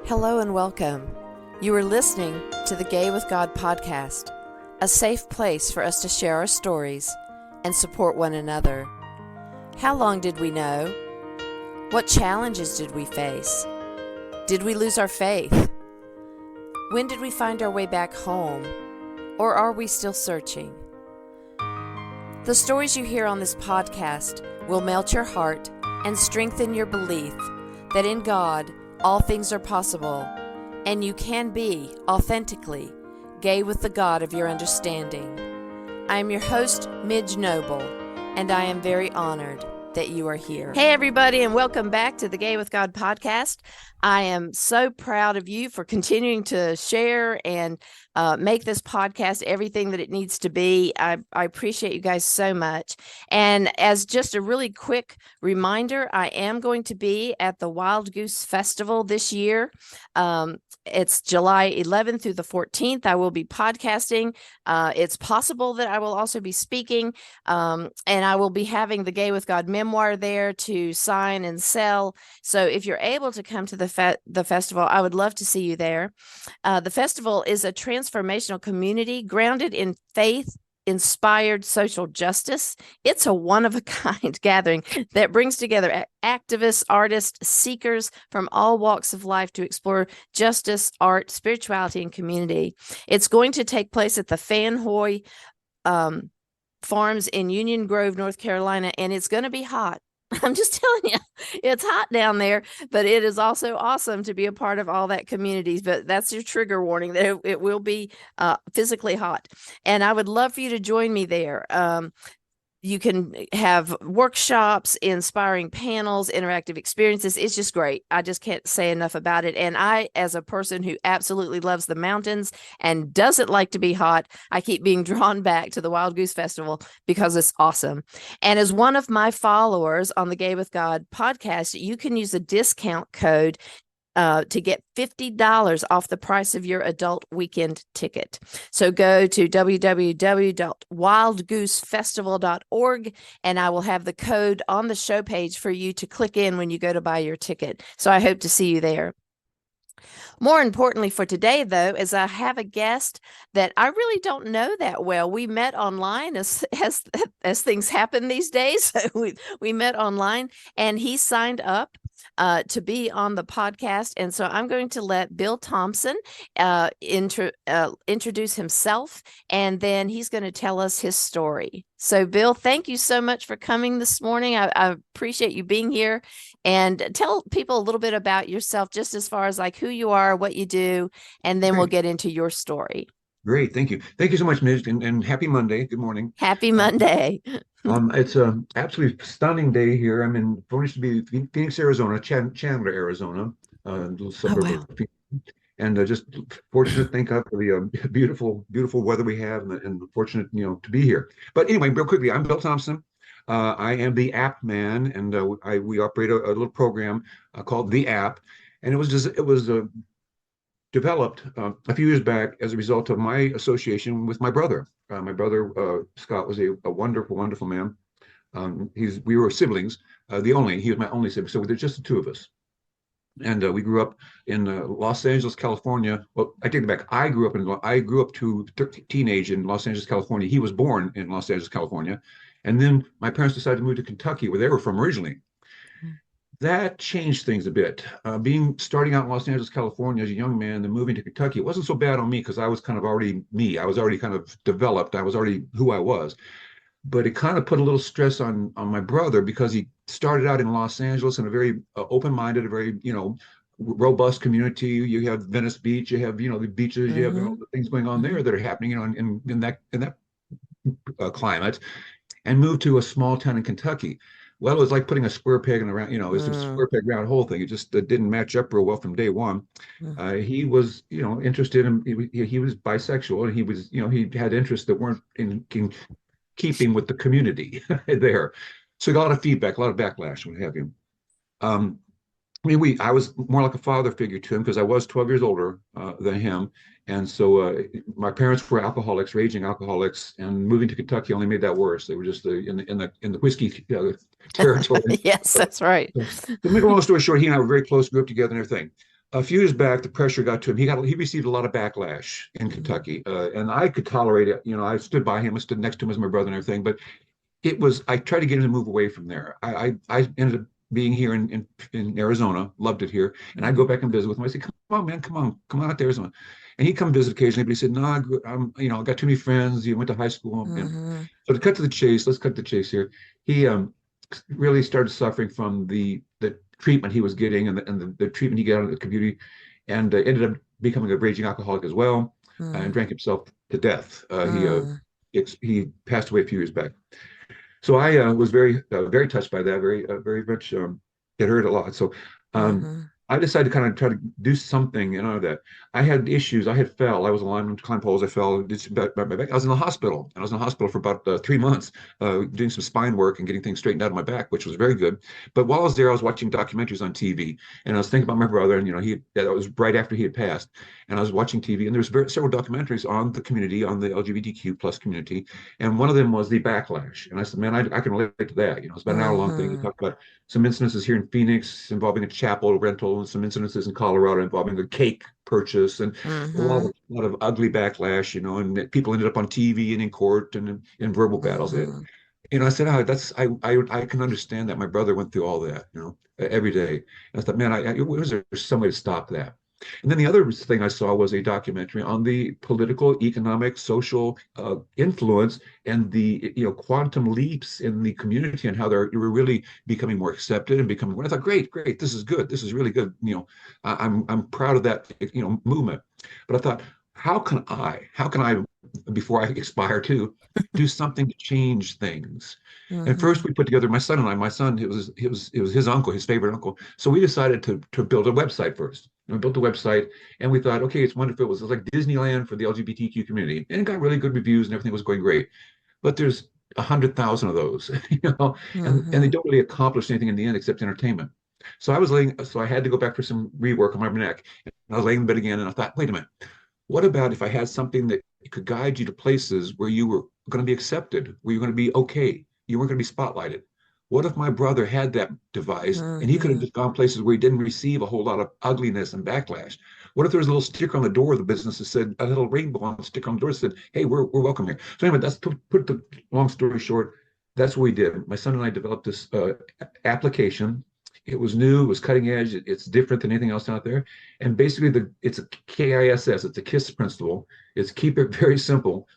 Hello and welcome. You are listening to the Gay with God podcast, a safe place for us to share our stories and support one another. How long did we know? What challenges did we face? Did we lose our faith? When did we find our way back home? Or are we still searching? The stories you hear on this podcast will melt your heart and strengthen your belief that in God, all things are possible, and you can be authentically gay with the God of your understanding. I am your host, Midge Noble, and I am very honored that you are here. Hey, everybody, and welcome back to the Gay with God podcast. I am so proud of you for continuing to share and make this podcast everything that it needs to be. I appreciate you guys so much. And as just a really quick reminder, I am going to be at the Wild Goose Festival this year. It's July 11th through the 14th. I will be podcasting. It's possible that I will also be speaking, and I will be having the Gay with God memoir there to sign and sell. So if you're able to come to the festival, I would love to see you there. The festival is a transformational community grounded in faith, inspired social justice. It's a one-of-a-kind gathering that brings together activists, artists, seekers from all walks of life to explore justice, art, spirituality, and community. It's going to take place at the Fan Hoy Farms in Union Grove, North Carolina, and it's going to be hot. I'm just telling you, it's hot down there, but it is also awesome to be a part of all that community. But that's your trigger warning that it will be physically hot. And I would love for you to join me there. You can have workshops, inspiring panels, interactive experiences. It's just great. I just can't say enough about it. And I, as a person who absolutely loves the mountains and doesn't like to be hot, I keep being drawn back to the Wild Goose Festival because it's awesome. And as one of my followers on the Gay with God podcast, you can use a discount code to get $50 off the price of your adult weekend ticket. So go to www.wildgoosefestival.org, and I will have the code on the show page for you to click in when you go to buy your ticket. So I hope to see you there. More importantly for today, though, is I have a guest that I really don't know that well. We met online as things happen these days. So we met online, and he signed up to be on the podcast. And so I'm going to let Bill Thompson introduce himself, and then he's going to tell us his story. So Bill, thank you so much for coming this morning. I appreciate you being here, and tell people a little bit about yourself, just as far as like who you are, what you do, and then we'll get into your story. Great. Thank you. Thank you so much, Midge, and happy Monday. Good morning. Happy Monday. It's an absolutely stunning day here. I'm in Phoenix, Arizona, Chandler, Arizona, a little suburb of Phoenix. And just fortunate to thank God for the beautiful weather we have, and fortunate, to be here. But anyway, real quickly, I'm Bill Thompson. I am the THEAPP man, and we operate a little program called THEAPP, and it was developed a few years back as a result of my association with my brother. My brother Scott was a wonderful man. We were siblings. He was my only sibling, so there's just the two of us. And we grew up in Los Angeles, California. Well, I take it back. I grew up to teenage in Los Angeles, California. He was born in Los Angeles, California, and then my parents decided to move to Kentucky, where they were from originally. That changed things a bit. Starting out in Los Angeles, California as a young man, then moving to Kentucky, it wasn't so bad on me because I was kind of already me. I was already kind of developed. I was already who I was. But it kind of put a little stress on my brother because he started out in Los Angeles in a very open-minded, a very, robust community. You have Venice Beach, you have, the beaches, you have all the things going on there that are happening, in that climate, and moved to a small town in Kentucky. Well, it was like putting a square peg in a round, it's a square peg round hole thing. It just didn't match up real well from day one. He was, interested in, he was bisexual, and he was, he had interests that weren't in keeping with the community there. So he got a lot of feedback, a lot of backlash, what have you. I was more like a father figure to him because I was 12 years older than him. And so my parents were alcoholics, raging alcoholics, and moving to Kentucky only made that worse. They were just in the whiskey territory. Yes, that's right. So, to make a long story short, he and I were very close, grew up together and everything. a few years back, the pressure got to him. He received a lot of backlash in Mm-hmm. Kentucky, and I could tolerate it. You know, I stood by him, I stood next to him as my brother and everything. But I tried to get him to move away from there. I ended up being here in Arizona, loved it here, and I'd go back and visit with him. I said, "Come on, man, come on out to Arizona," and he'd come visit occasionally. But he said, "No, I'm, you know, I got too many friends. You went to high school." You know. Mm-hmm. So to cut to the chase, let's cut to the chase here. He really started suffering from the treatment he was getting and the treatment he got in the community, and ended up becoming a raging alcoholic as well, and drank himself to death. Mm-hmm. He passed away a few years back. So I was very touched by that, very much. It hurt a lot. So um, Mm-hmm. I decided to kind of try to do something, you know, that I had issues. I had fell. I was a lineman, climbed poles. I fell. My back. I was in the hospital. I was in the hospital for about 3 months, doing some spine work and getting things straightened out of my back, which was very good. But while I was there, I was watching documentaries on TV, and I was thinking about my brother. And you know, that was right after he had passed, and I was watching TV, and there was several documentaries on the community, on the LGBTQ plus community, and one of them was the backlash. And I said, man, I can relate to that. You know, it's about an hour long thing. He Mm-hmm. talked about some incidences here in Phoenix involving a chapel rental, and some incidences in Colorado involving a cake purchase, and Mm-hmm. a lot of ugly backlash, you know, and people ended up on TV and in court and in verbal battles. Mm-hmm. You know, I said, oh, I can understand that. My brother went through all that, you know, every day. And I thought, man, was there some way to stop that? And then the other thing I saw was a documentary on the political, economic, social influence and the quantum leaps in the community and how we're really becoming more accepted and becoming. I thought, great, this is good, this is really good. You know, I'm proud of that movement. But I thought, how can I before I expire too do something to change things? And Mm-hmm. first we put together my son and I. My son, it was his uncle, his favorite uncle. So we decided to build a website first. And we built a website, and we thought, okay, it's wonderful. It was like Disneyland for the LGBTQ community, and it got really good reviews, and everything was going great. But there's 100,000 of those, and they Mm-hmm. don't really accomplish anything in the end except entertainment. So I had to go back for some rework on my neck. And I was laying in bed again, and I thought, wait a minute, what about if I had something that could guide you to places where you were going to be accepted, where you're going to be okay, you weren't going to be spotlighted? What if my brother had that device and he could have Mm-hmm. just gone places where he didn't receive a whole lot of ugliness and backlash? What if there was a little sticker on the door of the business that said, a little rainbow on the sticker on the door that said, "Hey, we're welcome here." So anyway, that's to put the long story short. That's what we did. My son and I developed this application. It was new, it was cutting edge, it's different than anything else out there. And basically, it's a KISS, it's a KISS principle. It's keep it very simple.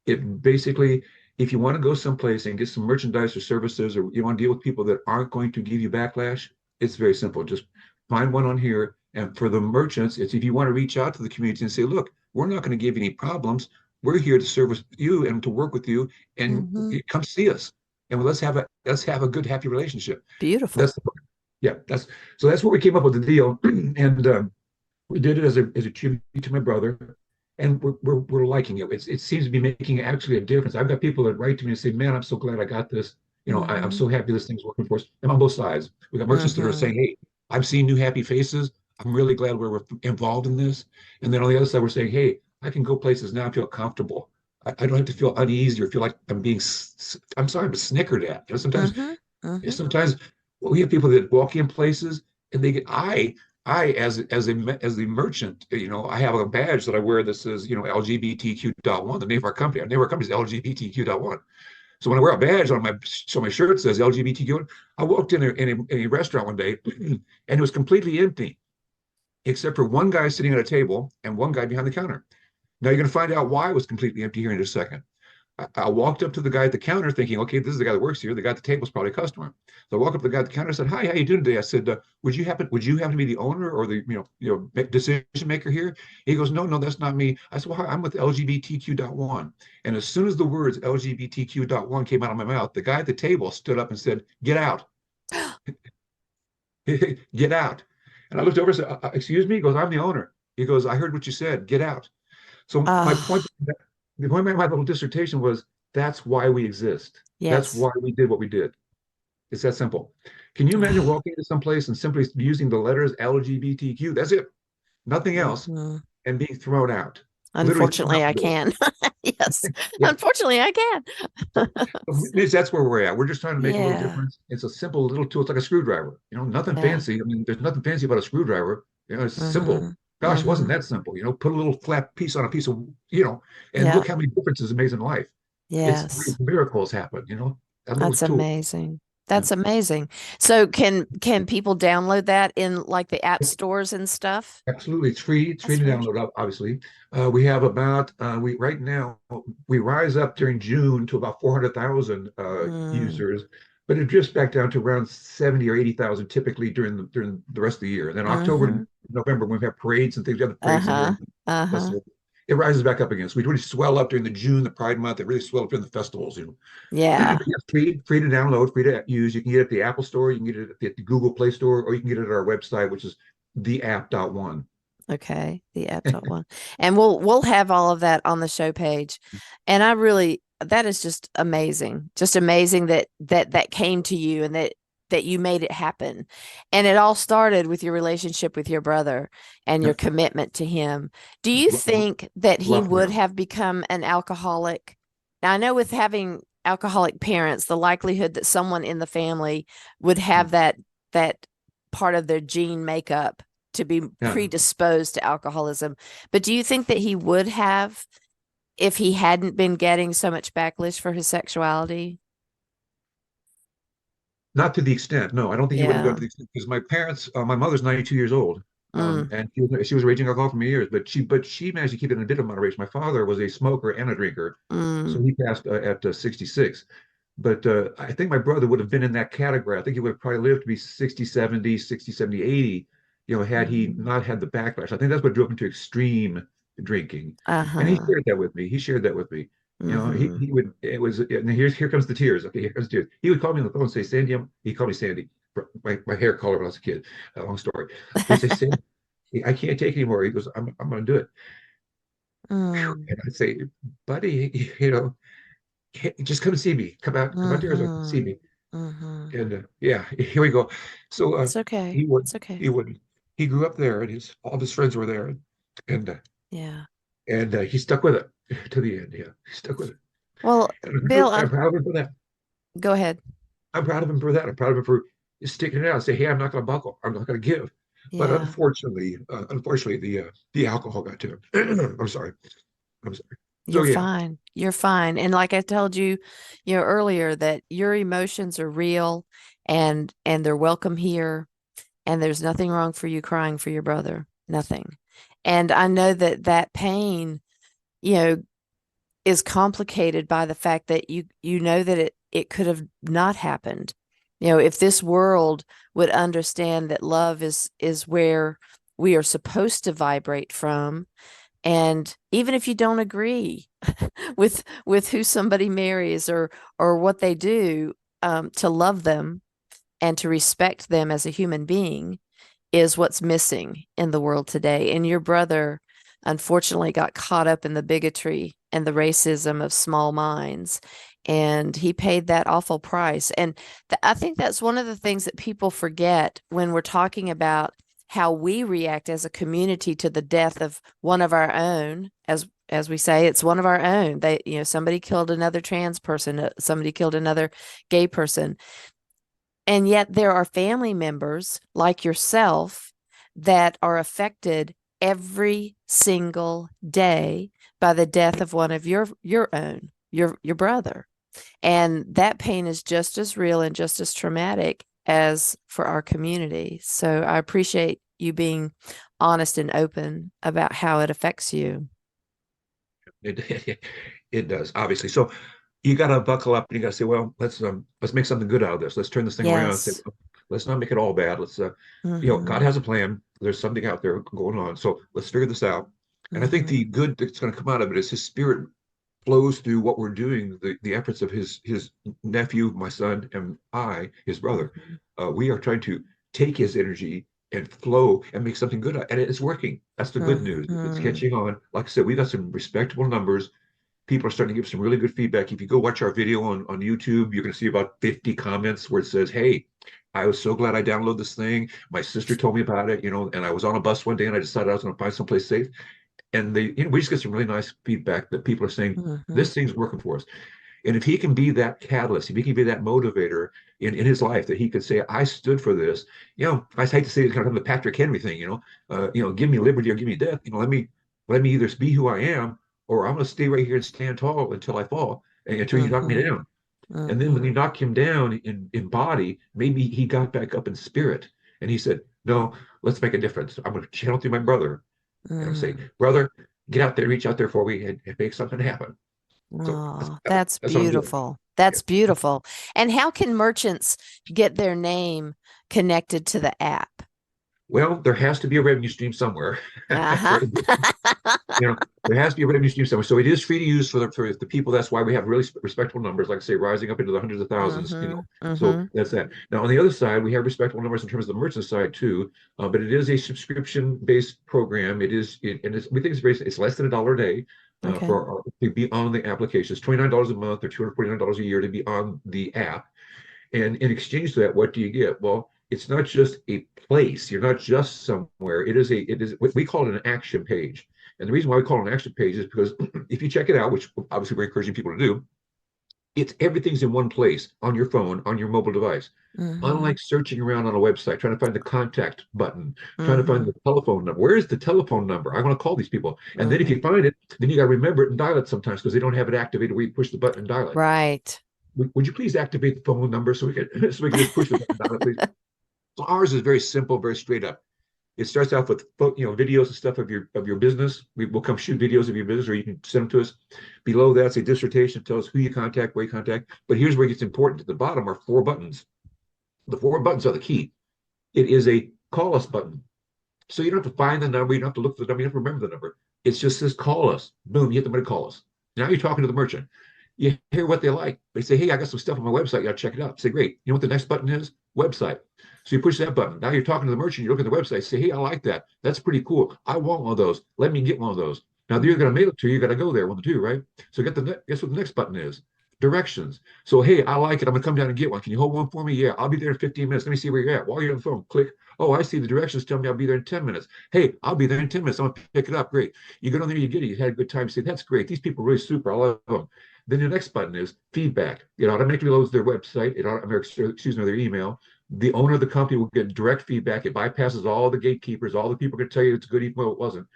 It basically, if you want to go someplace and get some merchandise or services, or you want to deal with people that aren't going to give you backlash, it's very simple. Just find one on here. And for the merchants, it's if you want to reach out to the community and say, look, we're not going to give you any problems. We're here to service you and to work with you, and Mm-hmm. come see us. And let's have a good, happy relationship. Beautiful. That's yeah, that's what we came up with the deal. And we did it as a tribute to my brother, and we're liking it. It seems to be making actually a difference. I've got people that write to me and say, "Man, I'm so glad I got this. You know, I'm Mm-hmm. so happy this thing's working for us." And on both sides, we got merchants that are Mm-hmm. saying, "Hey, I've seen new happy faces. I'm really glad we're involved in this." And then on the other side, we're saying, "Hey, I can go places now and feel comfortable. I don't have to feel uneasy or feel like I'm being, I'm sorry, but snickered at." You know, Mm-hmm. Mm-hmm. sometimes we have people that walk in places and they get I as the merchant, I have a badge that I wear that says, LGBTQ.1, the name of our company. Our name of our company is LGBTQ.1. So when I wear a badge on my shirt says LGBTQ, I walked in a restaurant one day and it was completely empty except for one guy sitting at a table and one guy behind the counter. Now you're going to find out why it was completely empty here in just a second. I walked up to the guy at the counter thinking, okay, this is the guy that works here. The guy at the table is probably a customer. So I walked up to the guy at the counter and said, "Hi, how you doing today?" I said, would you happen to be the owner or the, decision maker here? He goes, "No, that's not me." I said, "Well, hi, I'm with LGBTQ.1." And as soon as the words LGBTQ.1 came out of my mouth, the guy at the table stood up and said, "Get out, get out." And I looked over and said, "Excuse me?" He goes, "I'm the owner." He goes, "I heard what you said. Get out." So Ah, the point of my little dissertation was that's why we exist. That's yes. why we did what we did. It's that simple. Can you imagine Ah, walking into some place and simply using the letters LGBTQ? That's it, nothing else, mhm. and being thrown out, literally thrown Unfortunately, out I the door. can. Yes. Yeah, Unfortunately, I can. so that's where we're at. We're just trying to make a little Yeah. difference. It's a simple little tool. It's like a screwdriver. Nothing Yeah. fancy. I mean, there's nothing fancy about a screwdriver. It's simple. Mm-hmm. Gosh, it wasn't Mm-hmm. that simple. Put a little flat piece on a piece of, and Yeah. look how many differences it makes in life. It's Yes. miracles happen, that little That's tool. amazing. Yeah. That's amazing. So can people download that in like the app stores and stuff? Absolutely, it's free. It's free That's to very download. Obviously, we have about we right now we rise up during June to about 400,000 mm, users, but it drifts back down to around 70 or 80,000 typically during the rest of the year. And then October mm-hmm. and November, when we have parades and things, we have the parades in here Uh-huh. and Uh-huh. festival. It rises back up again. So we really swell up during the June, the Pride Month. It really swell up during the festivals. Yeah. But yeah, free to download, free to use. You can get it at the Apple Store, you can get it at the Google Play Store, or you can get it at our website, which is theapp.one. Okay, the app.one. And we'll have all of that on the show page. And I really that is just amazing. Just amazing that came to you and that you made it happen. And it all started with your relationship with your brother and your Yep. commitment to him. Do you Rough, think that he rough would around. have become an alcoholic? Now, I know with having alcoholic parents, the likelihood that someone in the family would have that part of their gene makeup to be Yeah, predisposed to alcoholism. But do you think that he would have if he hadn't been getting so much backlash for his sexuality? not to the extent. No, I don't think he would have gone Yeah. to the extent because my mother's 92 years old, Mm, and she was raging alcohol for many years, but she managed to keep it in a bit of moderation. My father was a smoker and a drinker, so mm, he passed at 66. But I think my brother would have been in that category. I think he would have probably lived to be 60, 70, 60, 70, 80, had he mm. not had the backlash. I think that's what drove him to extreme drinking. And he Uh-huh. shared that with me. He shared that with me. Mm-hmm. He would, it was, and here comes the tears. Okay, here comes the tears. He would call me on the phone and say, Sandy, he called me Sandy, my hair color when I was a kid. Long story. But he'd say, Sandy, I can't take anymore. He goes, I'm going to do it. Mm, And I'd say, buddy, just come and see me. Come out to Arizona, see mm-hmm. me. Mm-hmm. And yeah, here we go. So It's okay. he would It's okay. he would he grew up there, and his all of his friends were there, and Yeah. he stuck with it to the end. Yeah, he stuck with it, Well, and Bill, I'm proud of him for that. go ahead. I'm proud of him for that. I'm proud of him for sticking it out and say, hey, I'm not going to buckle. I'm not going to give. But Yeah. unfortunately, the alcohol got to him. I'm sorry. I'm sorry. So You're yeah, fine. You're fine. And like I told you, earlier that your emotions are real and they're welcome here. And there's nothing wrong for you crying for your brother. Nothing. And I know that pain, you know, is complicated by the fact that you know that it could have not happened. If this world would understand that love is where we are supposed to vibrate from, and even if you don't agree with who somebody marries or what they do, to love them and to respect them as a human being is what's missing in the world today. And your brother, unfortunately, got caught up in the bigotry and the racism of small minds. And he paid that awful price. And I think that's one of the things that people forget when we're talking about how we react as a community to the death of one of our own. As we say, it's one of our own. Somebody killed another trans person, somebody killed another gay person, and yet there are family members like yourself that are affected every single day by the death of one of your own, your brother. And that pain is just as real and just as traumatic as for our community. So I appreciate you being honest and open about how it affects you. it it does obviously. So you got to buckle up and you got to say, well, let's make something good out of this. Let's turn this thing around and say, Yes. well, let's not make it all bad. Let's God Mm-hmm. has a plan. There's something out there going on. So let's figure this out. And I think Mm-hmm. the good that's going to come out of it is his spirit flows through what we're doing, the efforts of his nephew, my son, and his brother. Mm-hmm. We are trying to take his energy and flow and make something good. And it's working. That's the good news. It's Mm-hmm. catching on. Like I said, we got some respectable numbers. People are starting to give some really good feedback. If you go watch our video on YouTube, you're going to see about 50 comments where it says, hey, I was so glad I downloaded this thing. My sister told me about it, and I was on a bus one day and I decided I was going to find someplace safe. And we just get some really nice feedback that people are saying, Mm-hmm. this thing's working for us. And if he can be that catalyst, if he can be that motivator in his life, that he could say, I stood for this, I hate to say it's kind of the Patrick Henry thing, give me liberty or give me death. Let me either be who I am, or I'm going to stay right here and stand tall until I fall, and until you knock me Mm-hmm. down. And then when Mm-hmm. you knock him down in body, maybe he got back up in spirit and he said, no, let's make a difference. I'm going to channel through my brother and I'm saying, Mm. brother, get out there, reach out there for me and make something happen. So Oh, that's that's what I'm doing. beautiful. Yeah. That's beautiful. And how can merchants get their name connected to the app? Well, there has to be a revenue stream somewhere. Uh-huh. So, there has to be a revenue stream somewhere. So it is free to use for the people. That's why we have really respectable numbers, like I say, rising up into the hundreds of thousands. Mm-hmm. So Mm-hmm. that's that. Now on the other side, we have respectable numbers in terms of the merchant side too. But it is a subscription-based program. We think it's less than $1 a day Okay. to be on the application. It's $29 a month or $249 a year to be on the app. And in exchange for that, what do you get? Well, it's not just a place. You're not just somewhere. It is what we call it an action page. And the reason why we call it an action page is because if you check it out, which obviously we're encouraging people to do, everything's in one place on your phone, on your mobile device. Mm-hmm. Unlike searching around on a website, trying to find the contact button, trying to find Mm-hmm. the telephone number. Where is the telephone number? I want to call these people. And then if Mm-hmm. you find it, then you got to remember it and dial it sometimes because they don't have it activated where you push the button and dial it. Right. Would you please activate the phone number so we can so we can just push the button dial it, please? So ours is very simple, very straight up. It starts off with videos and stuff of your business. Will come shoot videos of your business, or you can send them to us. Below that's a dissertation, tells who you contact, where you contact. But here's where it gets important. At the bottom are 4 buttons. The 4 buttons are the key. It is a call us button. So you don't have to find the number, you don't have to look for the number, you don't have to remember the number. It's just says call us. Boom, you hit the button, call us. Now you're talking to the merchant. You hear what they like. They say, hey, I got some stuff on my website. You got to check it out. Say, great. You know what the next button is? Website. So you push that button. Now you're talking to the merchant. You look at the website. Say, hey, I like that. That's pretty cool. I want one of those. Let me get one of those. Now you're going to mail it to you. You got to go there. One of the two, right? So guess what the next button is? Directions. So, hey, I like it. I'm going to come down and get one. Can you hold one for me? Yeah, I'll be there in 15 minutes. Let me see where you're at. While you're on the phone, click. Oh, I see the directions tell me I'll be there in 10 minutes. Hey, I'll be there in 10 minutes. I'm going to pick it up. Great. You get on there, you get it. You had a good time. Say, that's great. These people are really super. I love them. Then the next button is feedback. It automatically loads their website. Their email. The owner of the company will get direct feedback. It bypasses all the gatekeepers. All the people are going to tell you it's good, even though it wasn't.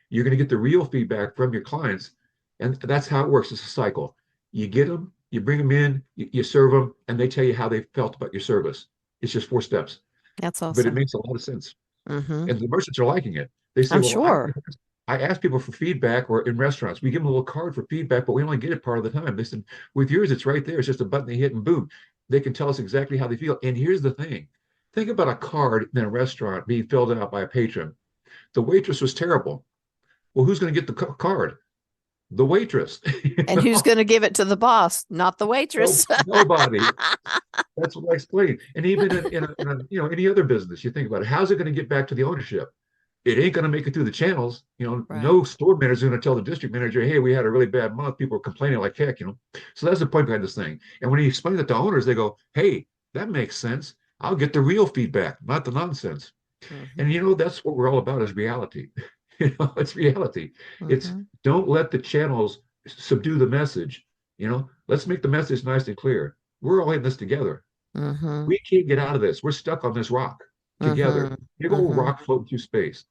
You're going to get the real feedback from your clients. And that's how it works. It's a cycle. You get them, you bring them in, you serve them, and they tell you how they felt about your service. It's just 4 steps, That's but it awesome. makes a lot of sense. Mm-hmm. And the merchants are liking it. They say, I'm well, sure. I ask people for feedback, or in restaurants, we give them a little card for feedback, but we only get it part of the time. They said, with yours, it's right there. It's just a button they hit and boom. They can tell us exactly how they feel. And here's the thing. Think about a card in a restaurant being filled out by a patron. The waitress was terrible. Well, who's going to get the card? The waitress. And who's going to give it to the boss? Not the No, waitress. nobody. That's what I explained. And even in any other business, you think about it. How's it going to get back to the ownership? It ain't going to make it through the channels. Right. No store manager is going to tell the district manager, hey, we had a really bad month. People are complaining like heck. So that's the point behind this thing. And when you explain it to owners, they go, hey, that makes sense. I'll get the real feedback, not the nonsense. And Mm-hmm. that's what we're all about is reality. It's reality. It's Mm-hmm. don't let the channels subdue the message. Let's make the message nice and clear. We're all in this together. Mm-hmm. We can't get out of this. We're stuck on this rock together. Mm-hmm. Big old Mm-hmm. rock floating through space.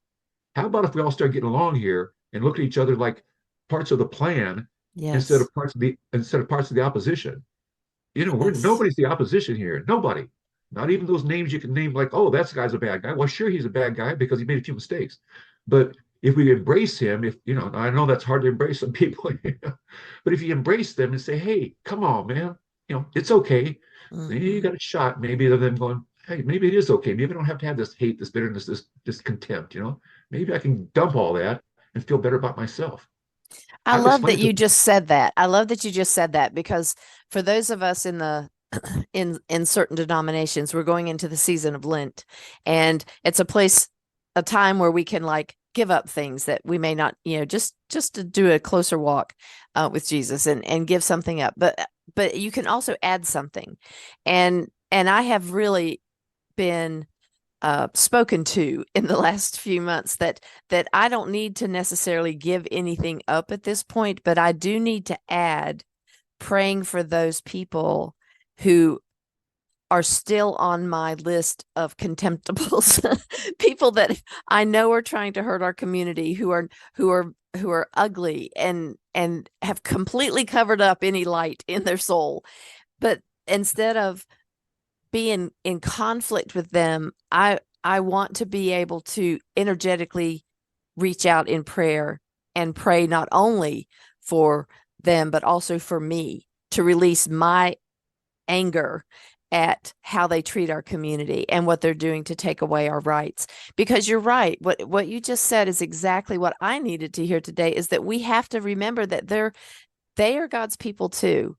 How about if we all start getting along here and look at each other like parts of the plan instead Yes. of parts of the opposition? Yes. Nobody's the opposition here. Nobody. Not even those names you can name like, oh, that guy's a bad guy. Well, sure, he's a bad guy because he made a few mistakes. But if we embrace him, I know that's hard to embrace some people, but if you embrace them and say, hey, come on, man, it's okay. Then you Mm-hmm. got a shot, maybe of them going, hey, maybe it is okay. Maybe I don't have to have this hate, this bitterness, this contempt, Maybe I can dump all that and feel better about myself. I I've love that explained to you just said that. I love that you just said that because for those of us in the in certain denominations, we're going into the season of Lent, and it's a time where we can like give up things that we may not, just to do a closer walk with Jesus and give something up. But you can also add something, and I have really been spoken to in the last few months that I don't need to necessarily give anything up at this point, but I do need to add praying for those people who are still on my list of contemptibles, people that I know are trying to hurt our community, who are ugly and have completely covered up any light in their soul. But instead of being in conflict with them, I want to be able to energetically reach out in prayer and pray not only for them, but also for me, to release my anger at how they treat our community and what they're doing to take away our rights. Because you're right, what you just said is exactly what I needed to hear today, is that we have to remember that they are God's people too.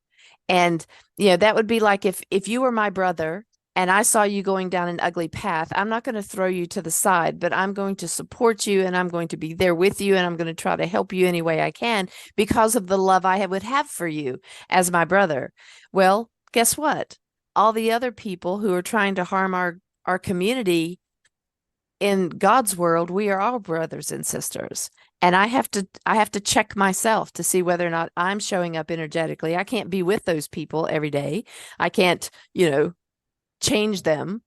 And that would be like if you were my brother and I saw you going down an ugly path, I'm not going to throw you to the side, but I'm going to support you, and I'm going to be there with you, and I'm going to try to help you any way I can because of the love I would have for you as my brother. Well, guess what? All the other people who are trying to harm our community, in God's world, we are all brothers and sisters. And I have to check myself to see whether or not I'm showing up energetically. I can't be with those people every day. I can't, change them,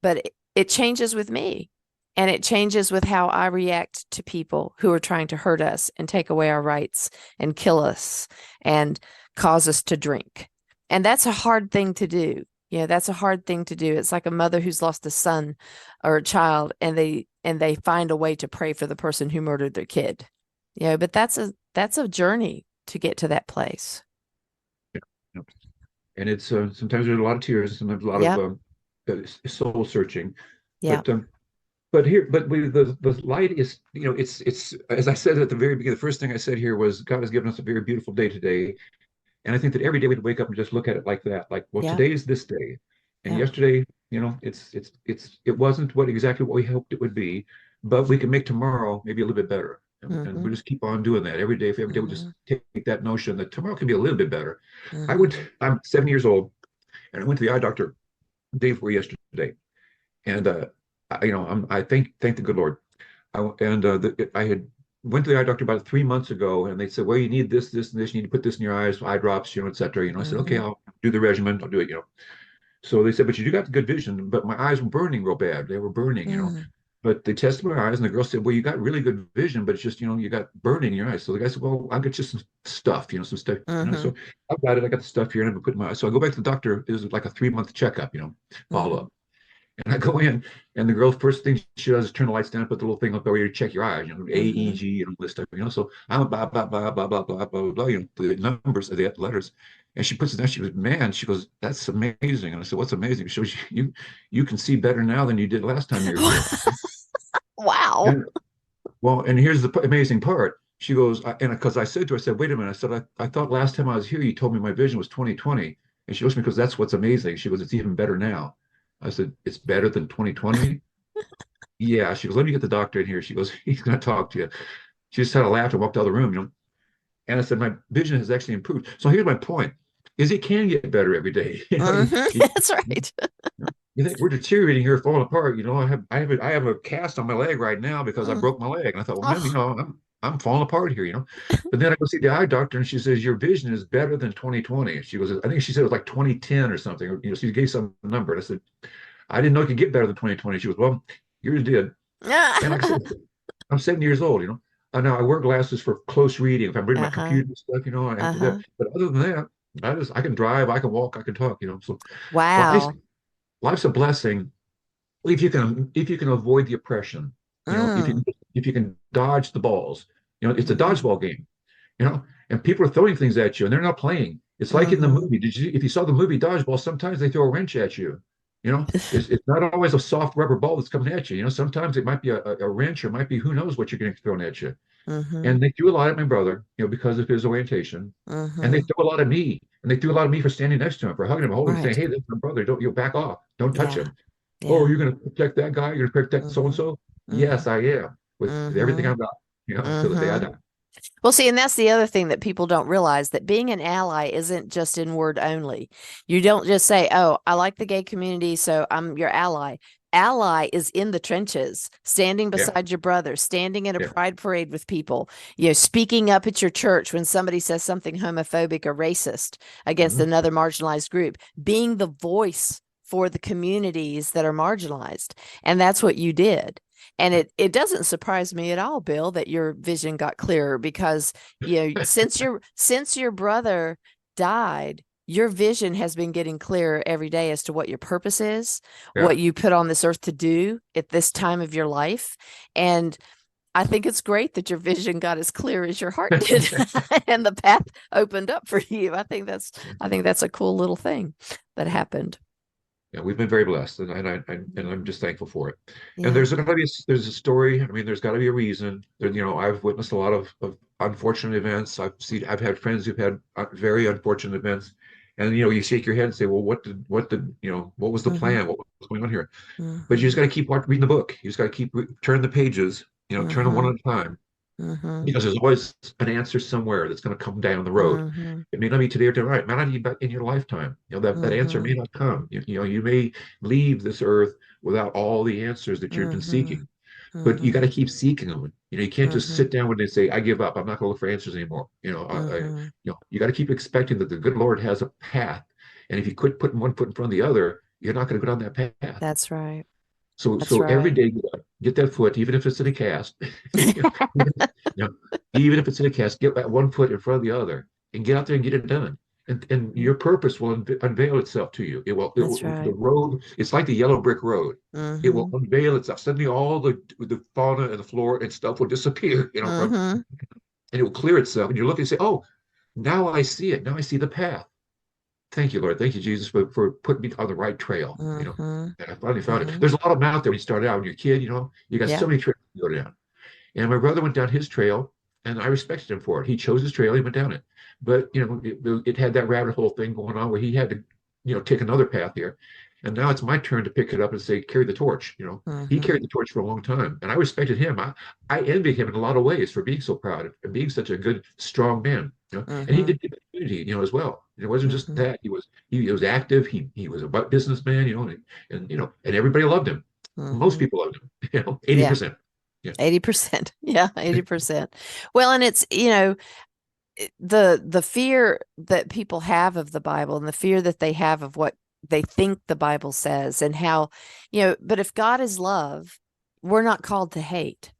but it changes with me. And it changes with how I react to people who are trying to hurt us and take away our rights and kill us and cause us to drink. And that's a hard thing to do. That's a hard thing to do. It's like a mother who's lost a son or a child, and they find a way to pray for the person who murdered their kid. But that's a journey to get to that place. Yeah. And it's sometimes there's a lot of tears, sometimes a lot of soul searching. Yeah. But the light is, it's as I said at the very beginning, the first thing I said here was God has given us a very beautiful day today. And I think that every day we'd wake up and just look at it like that, like, well, today is this day, and yesterday, it wasn't exactly what we hoped it would be, but we can make tomorrow maybe a little bit better, and we just keep on doing that every day. If every day we just take that notion that tomorrow can be a little bit better. I'm 70 years old, and I went to the eye doctor the day before yesterday, and I thank the good Lord. I had went to the eye doctor about 3 months ago, and they said, well, you need this, this, and this. You need to put this in your eyes, eye drops, et cetera. I said, okay, I'll do the regimen. I'll do it, So they said, but you do got good vision, but my eyes were burning real bad. They were burning, But they tested my eyes, and the girl said, well, you got really good vision, but it's just, you got burning in your eyes. So the guy said, well, I'll get you some stuff, some stuff. So I got it. I got the stuff here, and I'm put in my eyes. So I go back to the doctor. It was like a 3-month checkup, follow up. And I go in, and the girl, first thing she does is turn the lights down, put the little thing up there where you check your eyes, AEG and all this stuff, So I'm blah, blah, blah, blah, blah, blah, blah, blah, the numbers, the letters. And she puts it down. She goes, man, that's amazing. And I said, what's amazing? She shows you can see better now than you did last time you were here. Wow. And here's the amazing part. She goes, and because I said to her, I said, wait a minute. I said, I thought last time I was here, you told me my vision was 20/20. And she goes, because that's what's amazing. She goes, it's even better now. I said, it's better than 20/20? Yeah. She goes, let me get the doctor in here. She goes, he's going to talk to you. She just had a laugh and walked out of the room, And I said, my vision has actually improved. So here's my point, is it can get better every day. That's right. You think we're deteriorating here, falling apart. I have a cast on my leg right now because I broke my leg. And I thought, well, man, I'm falling apart here, But then I go see the eye doctor, and she says, your vision is better than 20/20. She goes, I think she said it was like 2010 or something. She gave some number. And I said, I didn't know it could get better than 20/20. She goes, well, yours did. And like I said, I'm 70 years old, And now I wear glasses for close reading. If I'm reading my computer and stuff, I have to do that. But other than that, I can drive, I can walk, I can talk, So wow. life's a blessing if you can avoid the oppression. If you can dodge the balls. It's a dodgeball game. And people are throwing things at you, and they're not playing. It's like in the movie. If you saw the movie Dodgeball, sometimes they throw a wrench at you. It's not always a soft rubber ball that's coming at you. Sometimes it might be a wrench, or it might be who knows what you're getting thrown at you. And they threw a lot at my brother, because of his orientation. And they threw a lot at me. And they threw a lot at me for standing next to him, for hugging him, holding him, saying, hey, that's my brother. Don't back off. Don't touch him. Yeah. Oh, you're going to protect that guy? You're going to protect so-and-so? Yes, I am. With everything I've got, till the day I die. Well, see, and that's the other thing that people don't realize, that being an ally isn't just in word only. You don't just say, oh, I like the gay community, so I'm your ally. ally is in the trenches, standing Yeah. beside your brother, standing in a Yeah. pride parade with people, speaking up at your church when somebody says something homophobic or racist against Mhm. another marginalized group, being the voice for the communities that are marginalized. And that's what you did. And it doesn't surprise me at all, Bill, that your vision got clearer because since your brother died, your vision has been getting clearer every day as to what your purpose is, Yeah. what you put on this earth to do at this time of your life. And I think it's great that your vision got as clear as your heart did and the path opened up for you. I think that's a cool little thing that happened. Yeah, we've been very blessed, and I'm just thankful for it. And Yeah. there's a story. I mean, there's got to be a reason. There, I've witnessed a lot of unfortunate events. I've had friends who've had very unfortunate events, and you shake your head and say, well, what was the Mm-hmm. plan? What was going on here? But you Mm-hmm. just got to keep reading the book. You just got to keep turn the pages. Turn them one Mm-hmm. at a time, Mm-hmm. because there's always an answer somewhere that's going to come down the road. Mm-hmm. It may not be today or tomorrow. It might not be in your lifetime. That answer Mm-hmm. may not come. You may leave this earth without all the answers that you've been Mm-hmm. seeking. But you got Mm-hmm. to keep seeking them. You can't just Mm-hmm. sit down when they say, "I give up. I'm not going to look for answers anymore." Mm-hmm. You got to keep expecting that the good Lord has a path, and if you quit putting one foot in front of the other, you're not going to go down that path. That's right. So That's so every right. day, get that foot, even if it's in a cast. Even, you know, even if it's in a cast, get that one foot in front of the other and get out there and get it done. And your purpose will unveil itself to you. That's The right. road, it's like the yellow brick road. It will Mm-hmm. unveil itself. Suddenly all the fauna and the flora and stuff will disappear, Mm-hmm. and it will clear itself. And you look and say, oh, now I see it. Now I see the path. Thank you, Lord. Thank you, Jesus, for putting me on the right trail. Mm-hmm. And I finally found it. Mm-hmm. There's a lot of them out there when you start out when you're a kid, you got Yeah. so many trails to go down. And my brother went down his trail, and I respected him for it. He chose his trail, he went down it. But it had that rabbit hole thing going on where he had to, take another path here. And now it's my turn to pick it up and say, carry the torch. He Mm-hmm. carried the torch for a long time, and I respected him. I envied him in a lot of ways for being so proud and being such a good, strong man. And he Mm-hmm. did the community, as well. It wasn't just Mm-hmm. that he was active. He was a businessman, and everybody loved him. Most Mm-hmm. people loved him, Yeah. 80%. Yeah. 80%. Yeah, 80%. Well, and it's, the fear that people have of the Bible and the fear that they have of what they think the Bible says and how, but if God is love, we're not called to hate.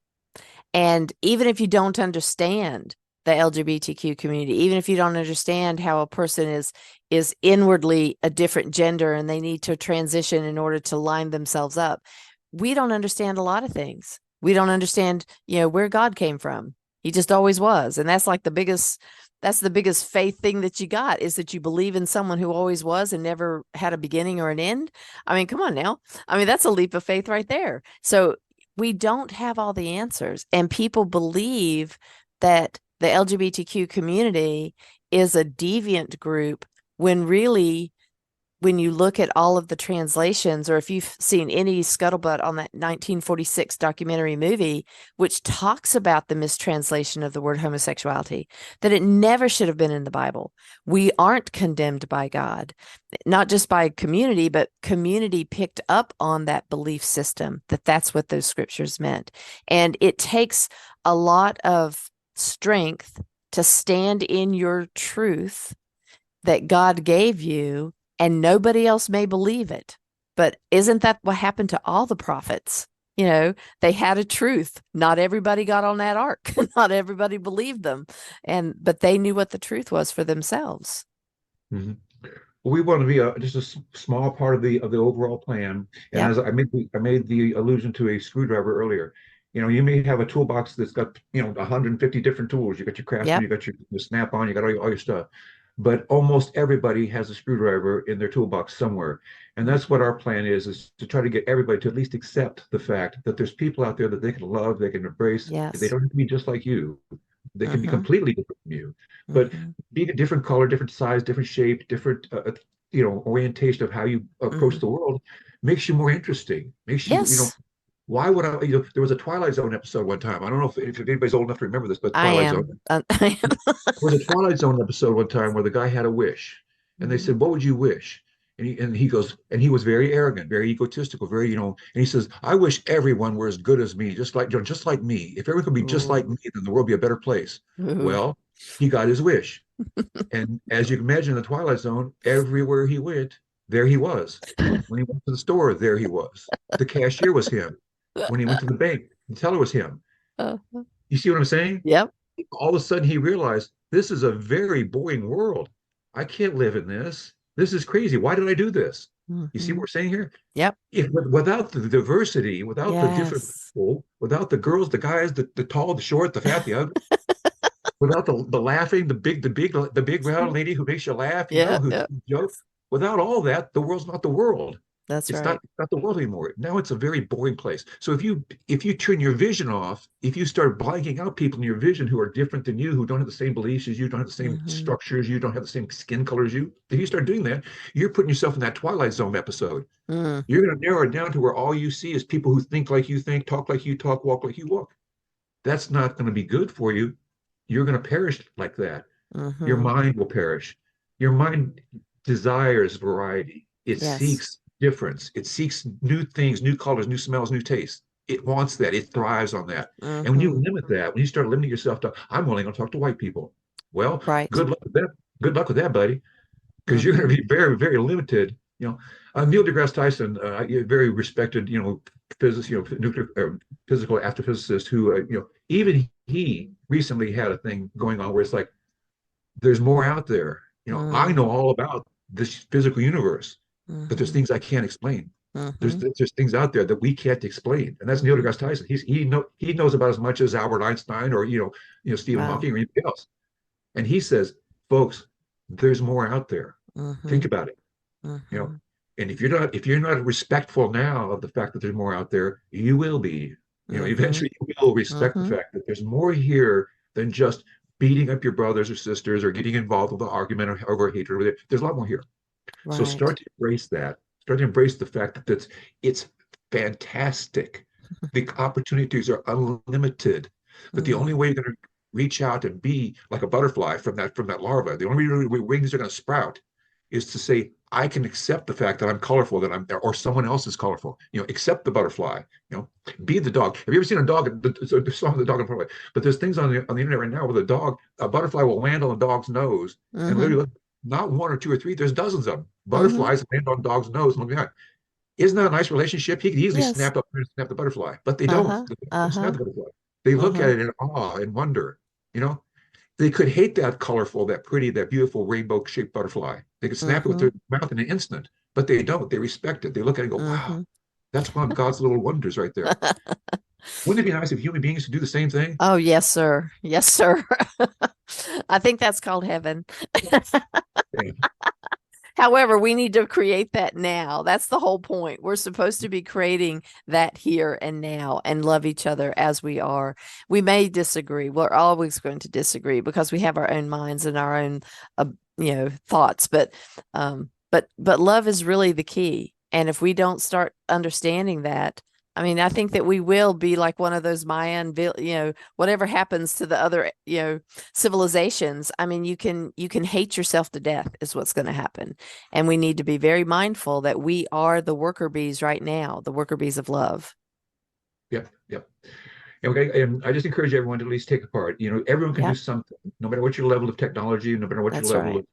And even if you don't understand the LGBTQ community, even if you don't understand how a person is inwardly a different gender and they need to transition in order to line themselves up, we don't understand a lot of things. We don't understand, where God came from. He just always was. And that's the biggest faith thing that you got, is that you believe in someone who always was and never had a beginning or an end. I mean, come on now. I mean, that's a leap of faith right there. So we don't have all the answers, and people believe that the LGBTQ community is a deviant group when really, when you look at all of the translations, or if you've seen any scuttlebutt on that 1946 documentary movie, which talks about the mistranslation of the word homosexuality, that it never should have been in the Bible. We aren't condemned by God, not just by community, but community picked up on that belief system, that that's what those scriptures meant. And it takes a lot of strength to stand in your truth that God gave you, and nobody else may believe it. But isn't that what happened to all the prophets? They had a truth. Not everybody got on that ark. Not everybody believed them. But they knew what the truth was for themselves. Mhm. Well, we want to be just a small part of the overall plan. And Yep. as I made the allusion to a screwdriver earlier. You may have a toolbox that's got 150 different tools. You got your Craftsman, Yep. you got your Snap-on, you got all your stuff. But almost everybody has a screwdriver in their toolbox somewhere. And that's what our plan is to try to get everybody to at least accept the fact that there's people out there that they can love, they can embrace. They Yes. don't have to be just like you. They can be Mm-hmm. completely different from you. But Mm-hmm. being a different color, different size, different shape, different orientation of how you Mm-hmm. approach the world makes you more interesting. Makes you. Yes, Why would I? There was a Twilight Zone episode one time. I don't know if anybody's old enough to remember this, but I Twilight Zone. am. I am. There was a Twilight Zone episode one time where the guy had a wish, and they Mhm. said, "What would you wish?" And he goes, and he was very arrogant, very egotistical, very, and he says, I wish everyone were as good as me, just like me. If everyone could be just like Ooh. me, then the world would be a better place. Ooh. Well, he got his wish. And as you can imagine, in the Twilight Zone, everywhere he went, there he was. When he went to the store, there he was. The cashier was him. When he went to the bank, the teller was him. Uh, You see what I'm saying? yep. All of a sudden, he realized this is a very boring world. I can't live in this. This is crazy. Why did I do this? You see what Hmm. we're saying here? Yep. If without the diversity, without the different Yes. people, without the girls, the guys, the tall, the short, the fat, the ugly, without the laughing, the big round lady who makes you laugh, Yeah. who Yeah. joke. Without all that, the world's not the world. That's It's right. not the world anymore. Now it's a very boring place. So if you turn your vision off, if you start blanking out people in your vision who are different than you, who don't have the same beliefs as you, don't have the same Hmm. structure as you, don't have the same skin color as you, if you start doing that, you're putting yourself in that Twilight Zone episode. Mm. You're going to narrow it down to where all you see is people who think like you think, talk like you talk, walk like you walk. That's not going to be good for you. You're going to perish like that. Your Hmm. mind will perish. Your mind desires variety. It Yes. seeks difference. It seeks new things, new colors, new smells, new tastes. It wants that. It thrives on that. And when you Hmm. limit that, when you start limiting yourself to, I'm only going to talk to white people. Well, Right. good luck with that. Good luck with that, buddy, because you're going Hmm. to be very, very limited. Neil deGrasse Tyson, a very respected, physicist, nuclear physical astrophysicist, who, even he recently had a thing going on where it's like there's more out there. I Mm. know all about this physical universe, but there's Hmm. things I can't explain. There's Hmm. there's things out there that we can't explain, and that's Neil Hmm. deGrasse Tyson. He knows about as much as Albert Einstein or Stephen Wow. Hawking or anything else. And he says, folks, there's more out there. Hmm. Think about it. You know, Hmm. and if you're not respectful now of the fact that there's more out there, you will be. Hmm. Eventually you will respect the Hmm. fact that there's more here than just beating up your brothers or sisters or getting involved with an argument or over hatred. There's a lot more here. So Right. start to embrace that. Start to embrace the fact that it's fantastic. The opportunities are unlimited, but the only Mm. way you're going to reach out and be like a butterfly from that larva, the only wings are going to sprout is to say, I can accept the fact that I'm colorful, that I'm or someone else is colorful. Accept the butterfly. Be the dog. Have you ever seen a dog? The song of the dog in front of it. But there's things on the internet right now where a butterfly will land on the dog's nose and Hmm. literally not one or two or three, there's dozens of them. Hmm. Butterflies land on dog's nose and look behind. Isn't that a nice relationship? He could easily Yes. snap the butterfly, but they don't. Uh-huh. They don't snap Uh-huh. the butterfly. They look at Uh-huh. it in awe and wonder. You know, they could hate that colorful, that pretty, that beautiful rainbow shaped butterfly. They could snap it with Hmm. their mouth in an instant, but they don't. They respect it. They look at it and go, wow, Hmm. that's one of God's little wonders right there. Wouldn't it be nice if human beings could do the same thing? Oh, yes, sir. Yes, sir. I think that's called heaven. Yeah. However, we need to create that now. That's the whole point. We're supposed to be creating that here and now and love each other as we are. We may disagree. We're always going to disagree because we have our own minds and our own, uh, thoughts. But love is really the key. And if we don't start understanding that, I mean, I think that we will be like one of those Mayan, whatever happens to the other, civilizations. I mean, you can hate yourself to death is what's going to happen. And we need to be very mindful that we are the worker bees right now, the worker bees of love. Yep. Yep. Okay, and I just encourage everyone to at least take a part. Everyone can do Yep, something, no matter what your level of technology, no matter what your that's level right.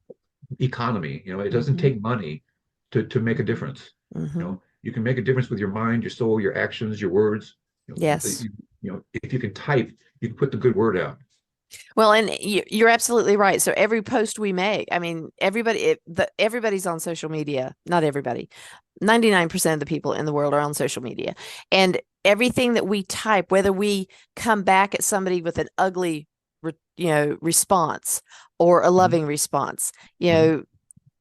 of economy. It doesn't Mm-hmm. take money to make a difference. Mm-hmm. You can make a difference with your mind, your soul, your actions, your words. Yes. If you can type, you can put the good word out. Well, and you're absolutely right. So every post we make, I mean, everybody's on social media. Not everybody. 99% of the people in the world are on social media. And everything that we type, whether we come back at somebody with an ugly, response or a Mhm, loving response, mhm,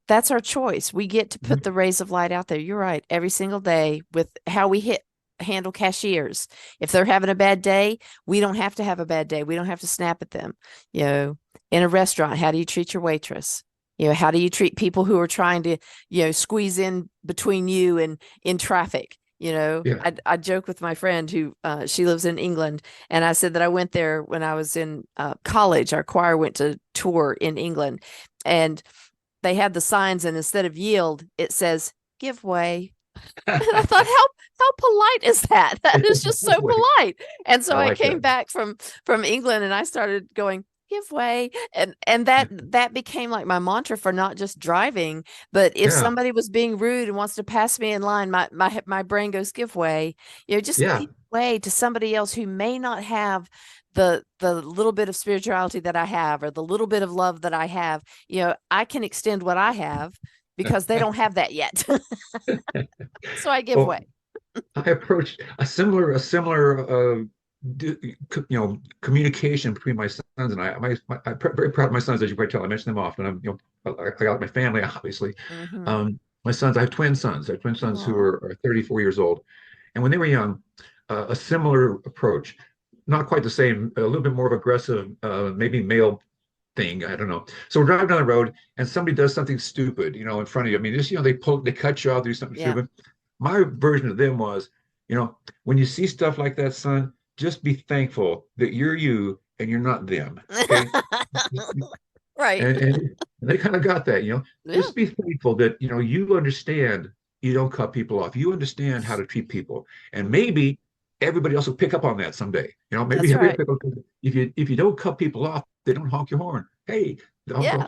that's our choice. We get to put mhm. the rays of light out there. You're right. Every single day with how we handle cashiers. If they're having a bad day, we don't have to have a bad day. We don't have to snap at them. In a restaurant, how do you treat your waitress? How do you treat people who are trying to, squeeze in between you and in traffic? Yeah. I joke with my friend who she lives in England, and I said that I went there when I was in college. Our choir went to tour in England, and they had the signs, and instead of yield, it says give way. And I thought, how polite is that? That is just so polite. And so I came back from England, and I started going, give way, and that became like my mantra for not just driving, but if somebody was being rude and wants to pass me in line, my brain goes, give way. Just give way to somebody else who may not have the little bit of spirituality that I have, or the little bit of love that I have. I can extend what I have because they don't have that yet. So I give way. I approached a similar communication between my sons and I. I'm very proud of my sons, as you might tell. I mention them often. I got my family, obviously. My sons, I have twin sons. I have twin sons who are 34 years old. And when they were young, a similar approach, not quite the same, a little bit more of aggressive, maybe male thing. I don't know. So we're driving down the road, and somebody does something stupid, in front of you. I mean, just, they cut you off, do something stupid. My version of them was, when you see stuff like that, son, just be thankful that you're you and you're not them. Okay. Right. And they kind of got that, just be thankful that, you understand you don't cut people off. You understand how to treat people. And maybe everybody else will pick up on that someday. Maybe right. If you don't cut people off, they don't honk your horn. Hey, that's how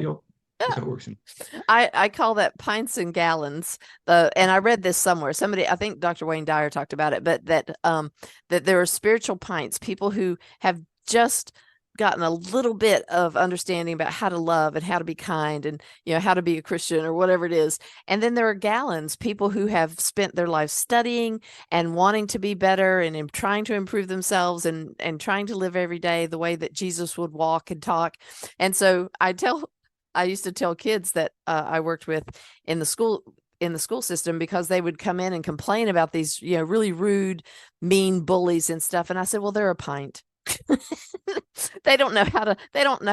it works. I call that pints and gallons. And I read this somewhere. I think Dr. Wayne Dyer talked about it, but that there are spiritual pints, people who have just gotten a little bit of understanding about how to love and how to be kind and how to be a Christian or whatever it is. And then there are gallons, people who have spent their life studying and wanting to be better and trying to improve themselves and trying to live every day the way that Jesus would walk and talk. And so I used to tell kids that I worked with in the school system, because they would come in and complain about these really rude, mean bullies and stuff. And I said, well, they're a pint. They don't know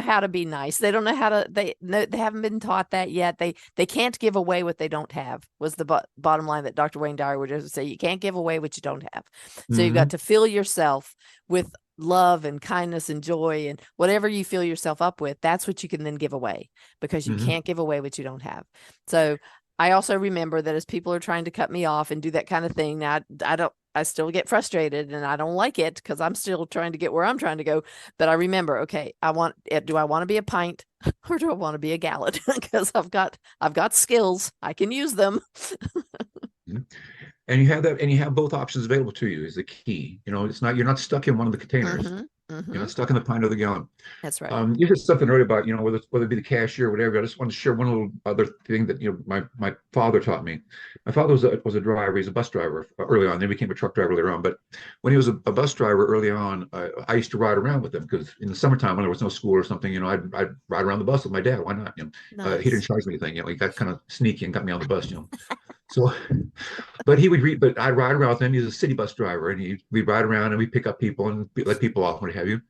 how to be nice. They don't know how to, they haven't been taught that yet. They can't give away what they don't have, was the bottom line that Dr. Wayne Dyer would just say. You can't give away what you don't have. So you've got to fill yourself with love and kindness and joy, and whatever you fill yourself up with, that's what you can then give away, because you can't give away what you don't have. So I also remember that as people are trying to cut me off and do that kind of thing, now I still get frustrated and I don't like it, because I'm still trying to get where I'm trying to go. But I remember, okay, do I want to be a pint or do I want to be a gallon? Because I've got skills. I can use them. And you have that, and you have both options available to you is the key. You're not stuck in one of the containers. You're not stuck in the pint or the gallon. That's right. You said something earlier about, whether it be the cashier or whatever. I just wanted to share one little other thing that, my father taught me. My father was a driver. He's a bus driver early on. Then became a truck driver later on. But when he was a bus driver early on, I used to ride around with him, because in the summertime, when there was no school or something, I'd ride around the bus with my dad. Why not? Nice. He didn't charge me anything. He got kind of sneaky and got me on the bus. So, but I'd ride around with him. He's a city bus driver, and we'd ride around and we'd pick up people and let people off, what have you.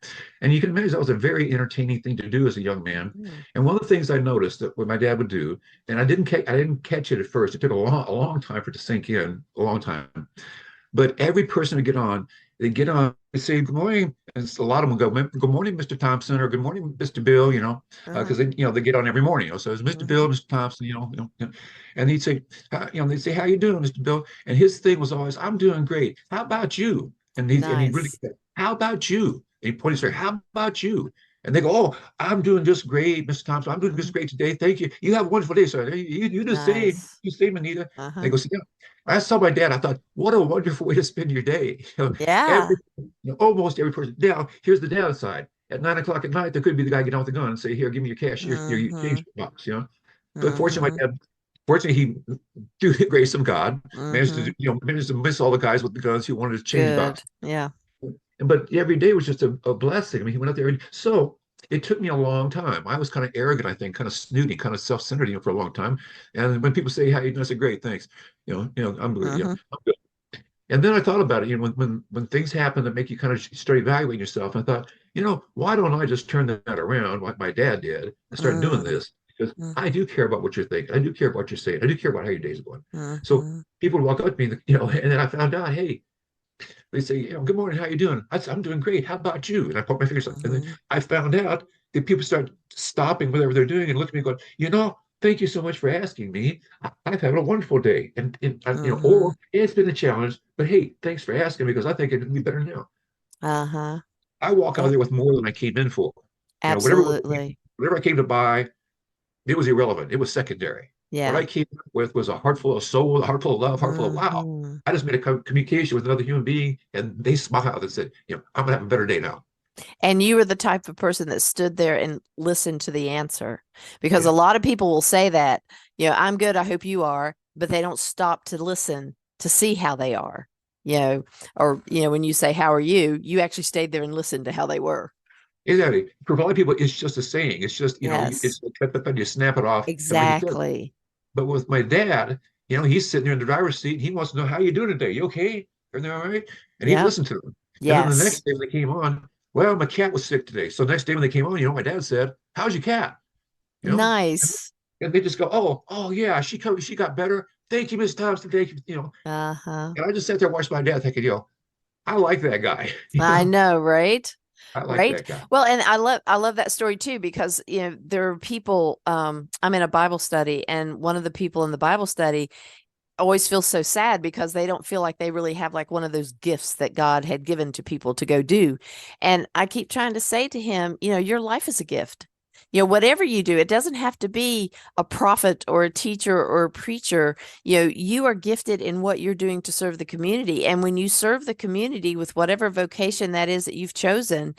And you can imagine that was a very entertaining thing to do as a young man. And one of the things I noticed that what my dad would do, and I didn't catch it at first. It took a long time for it to sink in, a long time. But every person would get on, they say, good morning. And a lot of them would go, good morning, Mr. Thompson, or good morning, Mr. Bill, because they get on every morning. So it's Mr. Bill, Mr. Thompson, and he'd say, they'd say, how you doing, Mr. Bill? And his thing was always, I'm doing great. How about you? And he really said, how about you? And he pointed straight, how about you? And they go, oh, I'm doing just great, Mr. Thompson. I'm doing just great today. Thank you. You have a wonderful day, sir. You just say, Anita. They go, see, I saw my dad. I thought, what a wonderful way to spend your day. Almost every person. Now, here's the downside. At 9 o'clock at night, there could be the guy get out with the gun and say, here, give me your cash, your change box, But fortunately, my dad, he, through the grace of God, managed to miss all the guys with the guns who wanted to change box. Yeah. But every day was just a blessing. I mean, he went out there. So it took me a long time. I was kind of arrogant, I think, kind of snooty, kind of self-centered, for a long time. And when people say, how you doing? I say, great, thanks. I'm good. I'm good. And then I thought about it, when things happen that make you kind of start evaluating yourself. I thought, why don't I just turn that around like my dad did and start doing this? Because I do care about what you're thinking. I do care about what you're saying. I do care about how your day's going. So people would walk up to me, and then I found out, hey, they say, good morning, how you doing? I'm doing great. How about you? And I put my fingers up. And then I found out that people start stopping whatever they're doing and look at me going, thank you so much for asking me. I've had a wonderful day. Mm-hmm. Or it's been a challenge, but hey, thanks for asking because I think it can be better now. Uh-huh. I walk out Eh, there with more than I came in for. Absolutely. Whatever I came to buy, it was irrelevant. It was secondary. What Yeah. I came with was a heart full of soul, a heart full of love, heart full of wow. Mm-hmm. I just made a communication with another human being, and they smiled and said, I'm gonna have a better day now. And you were the type of person that stood there and listened to the answer. Because a Yeah, lot of people will say that, I'm good, I hope you are, but they don't stop to listen to see how they are. Or when you say, how are you, you actually stayed there and listened to how they were. exactly. For a lot of people, it's just a saying. It's just, Yes, it's you snap it off and like you said. exactly. But with my dad, he's sitting there in the driver's seat and he wants to know how you doing today. You okay? Everything all right? And he'd Yep. listen to them. And then the Yes. next day when they came on, well, my cat was sick today. So the next day when they came on, my dad said, how's your cat? You know, Nice. and they just go, oh yeah, she got better. Thank you, Miss Thompson. Thank you. Uh-huh. And I just sat there and watched my dad thinking, I like that guy. I know, right? I like Right. that guy. Well, and I love that story too, because there are people, I'm in a Bible study, and one of the people in the Bible study always feels so sad because they don't feel like they really have like one of those gifts that God had given to people to go do. And I keep trying to say to him, your life is a gift. Whatever you do, it doesn't have to be a prophet or a teacher or a preacher. You are gifted in what you're doing to serve the community. And when you serve the community with whatever vocation that is that you've chosen,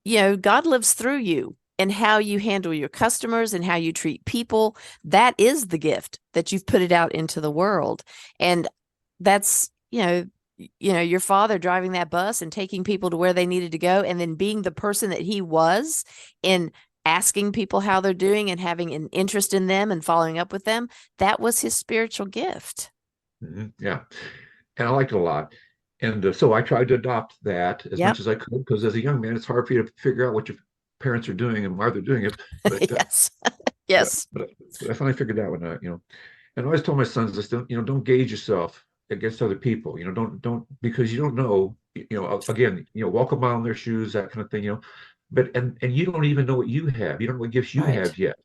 God lives through you, and how you handle your customers and how you treat people. That is the gift that you've put it out into the world. And that's, your father driving that bus and taking people to where they needed to go, and then being the person that he was in asking people how they're doing and having an interest in them and following up with them. That was his spiritual gift. Yeah. And I liked it a lot. And so I tried to adopt that as much Yep. as I could because as a young man, it's hard for you to figure out what your parents are doing and why they're doing it. But Yes. but, Yes. but I finally figured that one out. And I always told my sons this, don't gauge yourself against other people. Don't because you don't know. Again, walk a mile in their shoes, that kind of thing. But and you don't even know what you have. You don't know what gifts you Right. have yet.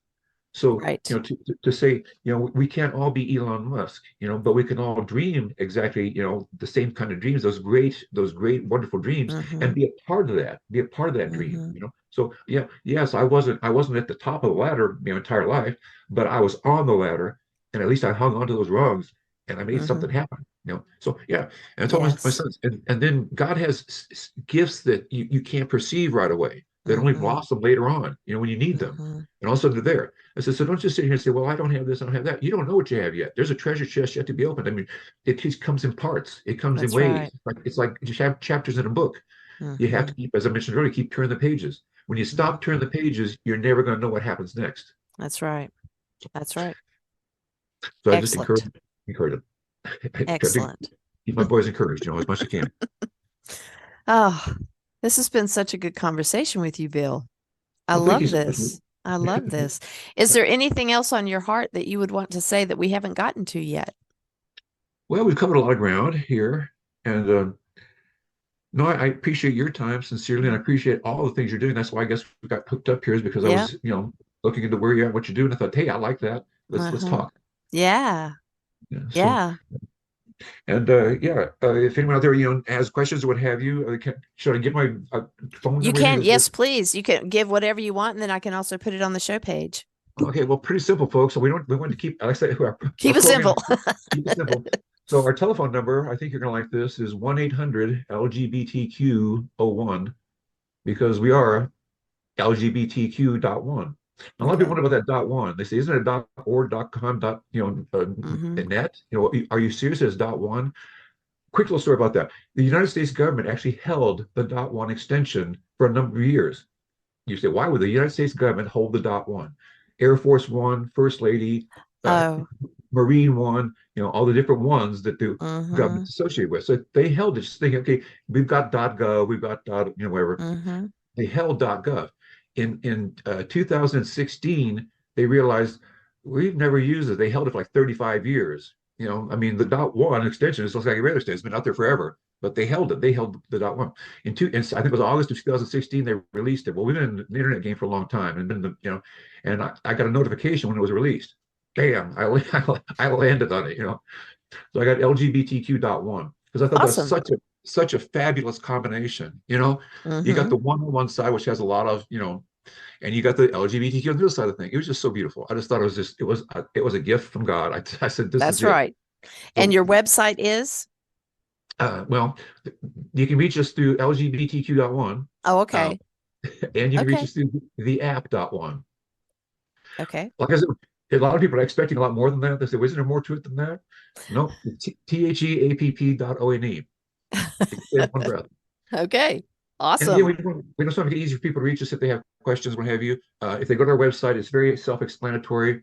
So, Right. to say, we can't all be Elon Musk, but we can all dream exactly, the same kind of dreams, those great, wonderful dreams, Mm-hmm. and be a part of that dream, Mm-hmm. So, yeah, yes, I wasn't at the top of the ladder my entire life, but I was on the ladder, and at least I hung onto those rungs, and I made Mm-hmm. something happen, So, yeah, and I told my Yes. sons, and then God has gifts that you can't perceive right away, that only Mm-hmm. blossom later on, when you need them, Mm-hmm. and all of a sudden they're there. I said, so don't just sit here and say, well, I don't have this, I don't have that. You don't know what you have yet. There's a treasure chest yet to be opened. I mean, it just comes in parts. It comes in That's waves. right. It's like you have chapters in a book. You have Mm-hmm. to keep, as I mentioned earlier, keep turning the pages. When you stop turning the pages, you're never going to know what happens next. That's right. That's right. So I just Excellent. encourage them. I try to Excellent. keep my boys encouraged, as much as I can. Oh, this has been such a good conversation with you, Bill. I Well, thank you love so much. this. I love this. Is there anything else on your heart that you would want to say that we haven't gotten to yet? Well, we've covered a lot of ground here, and no, I appreciate your time sincerely, and I appreciate all the things you're doing. That's why I guess we got hooked up here is because I Yep. was, looking into where you're at, what you're doing. I thought, hey, I like that. Let's Uh-huh. talk. Yeah. Yeah. So, Yeah. and yeah, if anyone out there, has questions or what have you, should I get my phone You number? Anything can, that's yes, please. You can give whatever you want, and then I can also put it on the show page. okay. Well, pretty simple, folks. So we want to keep, like I said, our Keep it program simple. keep it simple. So our telephone number, I think you're gonna like this, is 1-800 LGBTQ01 because we are LGBTQ.1. A lot of people Okay. wonder about that dot one. They say, isn't it dot org, dot com, Mm-hmm. net? Are you serious? It's dot one. Quick little story about that. The United States government actually held the dot one extension for a number of years. You say, why would the United States government hold the dot one? Air Force One, First Lady, uh, Oh. Marine One, all the different ones that the Mm-hmm. government's associated with. So they held it, just thinking, okay, we've got .gov, we've got whatever. Mm-hmm. They held .gov. In 2016, they realized we've never used it. They held it for like 35 years. I mean, the .1 extension is like a radar station. It's been out there forever. but they held it. They held the .1. And I think it was August of 2016 they released it. Well, we've been in the internet game for a long time, and and I got a notification when it was released. Bam! I landed on it. So I got LGBTQ.1 because I thought that's Awesome. such a fabulous combination. You got Mm-hmm. the one on one side, which has a lot of and you got the LGBTQ on the other side of the thing. It was just so beautiful. I just thought it was a gift from God. I said, this That's is it. right. And So, your website is? well, you can reach us through LGBTQ.1, Oh, uh, okay. and you can reach Okay. us through the app.1. Okay. Like I said, a lot of people are expecting a lot more than that. They say, well, isn't there more to it than that? No, THEAPP.one. You can say it in one breath. Okay. And again, Awesome. we just want to make it easier for people to reach us if they have questions, what have you. If they go to our website, it's very self-explanatory.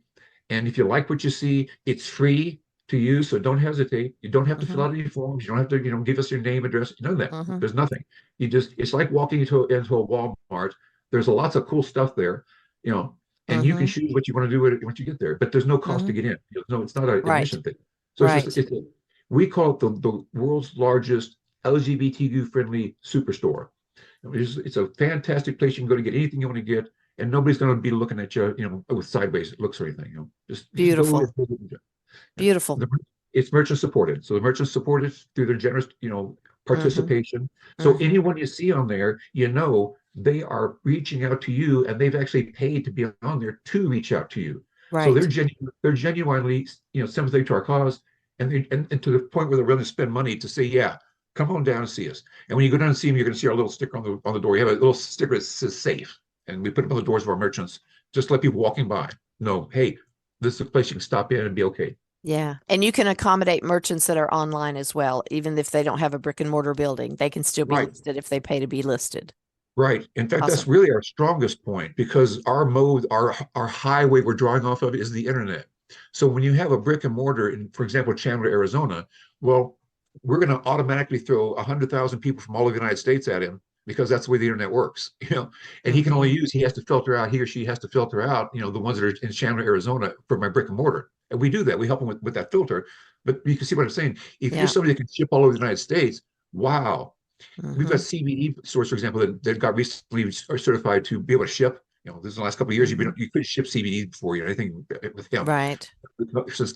And if you like what you see, it's free to use, so don't hesitate. You don't have to fill Mm-hmm. out any forms. You don't have to, give us your name, address, none of that. Mm-hmm. There's nothing. It's like walking into a Walmart. There's lots of cool stuff there, and you can Mm-hmm. choose what you want to do with it once you get there. But there's no cost Mm-hmm. to get in. No, it's not an Right. admission thing. So Right. we call it the world's largest LGBTQ friendly superstore. It's a fantastic place. You can go to get anything you want to get, and nobody's going to be looking at you, with sideways looks or anything. Just go Beautiful. with it. And Beautiful. it's merchant supported, so the merchants support it through their generous, Mm-hmm. participation. So Mm-hmm. anyone you see on there, they are reaching out to you, and they've actually paid to be on there to reach out to you. So Right. they're genuinely, sympathetic to our cause, and to the point where they're willing to spend money to say, yeah, come on down and see us. And when you go down and see them, you're going to see our little sticker on the door. We have a little sticker that says safe, and we put it on the doors of our merchants, just to let people walking by know, hey, this is a place you can stop in and be okay. Yeah. And you can accommodate merchants that are online as well. Even if they don't have a brick and mortar building, they can still be Right. listed if they pay to be listed. Right. In fact, that's Awesome. really our strongest point because our highway we're drawing off of is the internet. So when you have a brick and mortar in, for example, Chandler, Arizona, well, we're going to automatically throw 100,000 people from all over the United States at him because that's the way the internet works, and Mm-hmm. he has to filter out, he or she has to filter out, the ones that are in Chandler, Arizona for my brick and mortar. And we do that. We help them with that filter. But you can see what I'm saying. If you're Yeah. somebody that can ship all over the United States, wow, we've got Mm-hmm. CBD stores, for example, that got recently certified to be able to ship. This is the last couple of years. Mm-hmm. You couldn't ship CBD before, anything with hemp Right. since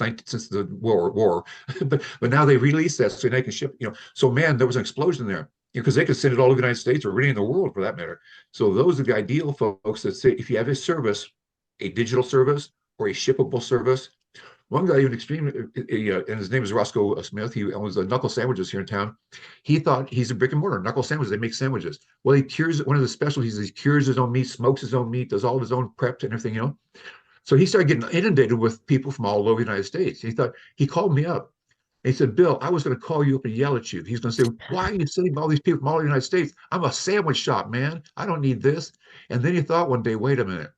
the war. but now they released that so they can ship. So man, there was an explosion there because they could send it all over the United States or really in the world for that matter. So those are the ideal folks that say if you have a service, a digital service or a shippable service. One guy, even extreme, and his name is Roscoe Smith. He owns the Knuckle Sandwiches here in town. He thought he's a brick and mortar Knuckle Sandwiches. They make sandwiches. Well, he cures one of the specialties. He cures his own meat, smokes his own meat, does all of his own preps and everything. So he started getting inundated with people from all over the United States. He called me up. And he said, Bill, I was going to call you up and yell at you. He's going to say, why are you sending all these people from all over the United States? I'm a sandwich shop, man. I don't need this. And then he thought one day, wait a minute.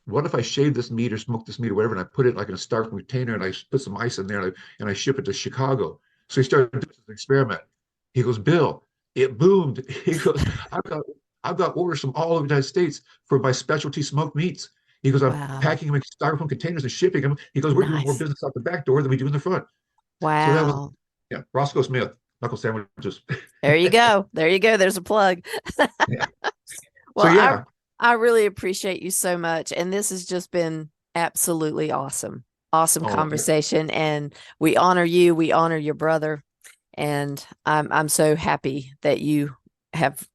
What if I shave this meat or smoke this meat or whatever, and I put it like in a styrofoam container and I put some ice in there and I ship it to Chicago? So he started doing this experiment. He goes, Bill, it boomed. He goes, I've got I've got orders from all over the United States for my specialty smoked meats. He goes, I'm Wow. packing them in styrofoam containers and shipping them. He goes, we're doing more Nice. business out the back door than we do in the front. So that was, Wow. yeah, Roscoe Smith, knuckle sandwiches. There you go. There you go. There's a plug. Yeah. So Well, I yeah, I really appreciate you so much, and this has just been absolutely awesome. Awesome oh, conversation, and we honor you. We honor your brother, and I'm so happy that you have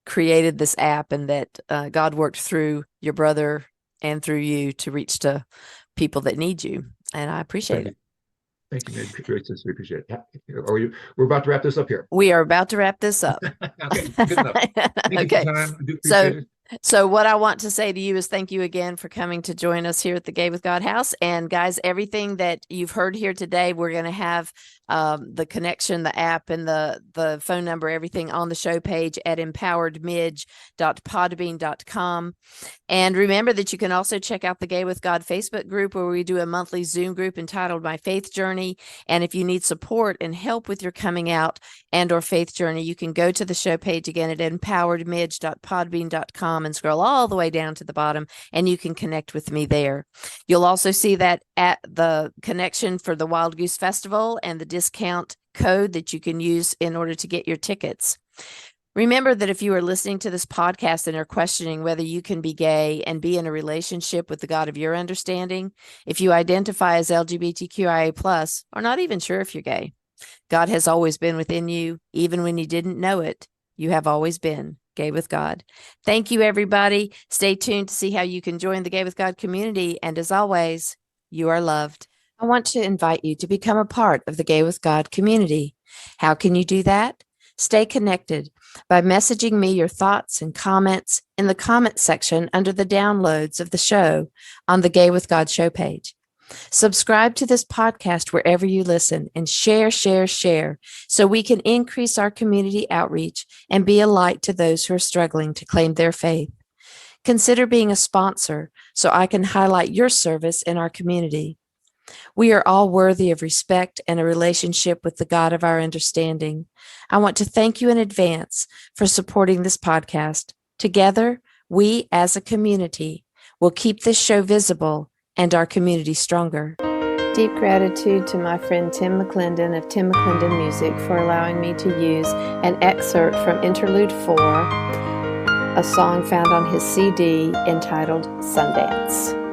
created this app and that God worked through your brother and through you to reach to people that need you, and I appreciate thank it. you. Thank you, man. Very sincerely appreciate it. We're about to wrap this up here. We are about to wrap this up. Okay, good enough. Thank you for Okay. your time. I do So, appreciate it. so what I want to say to you is thank you again for coming to join us here at the Gay with God House. And guys, everything that you've heard here today, we're going to have the connection, the app, and the phone number, everything on the show page at empoweredmidge.podbean.com. And remember that you can also check out the Gay with God Facebook group where we do a monthly Zoom group entitled My Faith Journey. And if you need support and help with your coming out and or faith journey, you can go to the show page again at empoweredmidge.podbean.com and scroll all the way down to the bottom, and you can connect with me there. You'll also see that at the connection for the Wild Goose Festival and the discount code that you can use in order to get your tickets. Remember that if you are listening to this podcast and are questioning whether you can be gay and be in a relationship with the God of your understanding, if you identify as LGBTQIA+, or not even sure if you're gay, God has always been within you, even when you didn't know it. You have always been Gay with God. Thank you, everybody. Stay tuned to see how you can join the Gay with God community. And as always, you are loved. I want to invite you to become a part of the Gay with God community. How can you do that? Stay connected by messaging me your thoughts and comments in the comment section under the downloads of the show on the Gay with God show page. Subscribe to this podcast wherever you listen and share so we can increase our community outreach and be a light to those who are struggling to claim their faith. Consider being a sponsor so I can highlight your service in our community. We are all worthy of respect and a relationship with the God of our understanding. I want to thank you in advance for supporting this podcast. Together, we as a community will keep this show visible and our community stronger. Deep gratitude to my friend Tim McClendon of Tim McClendon Music for allowing me to use an excerpt from Interlude 4, a song found on his CD entitled Sundance.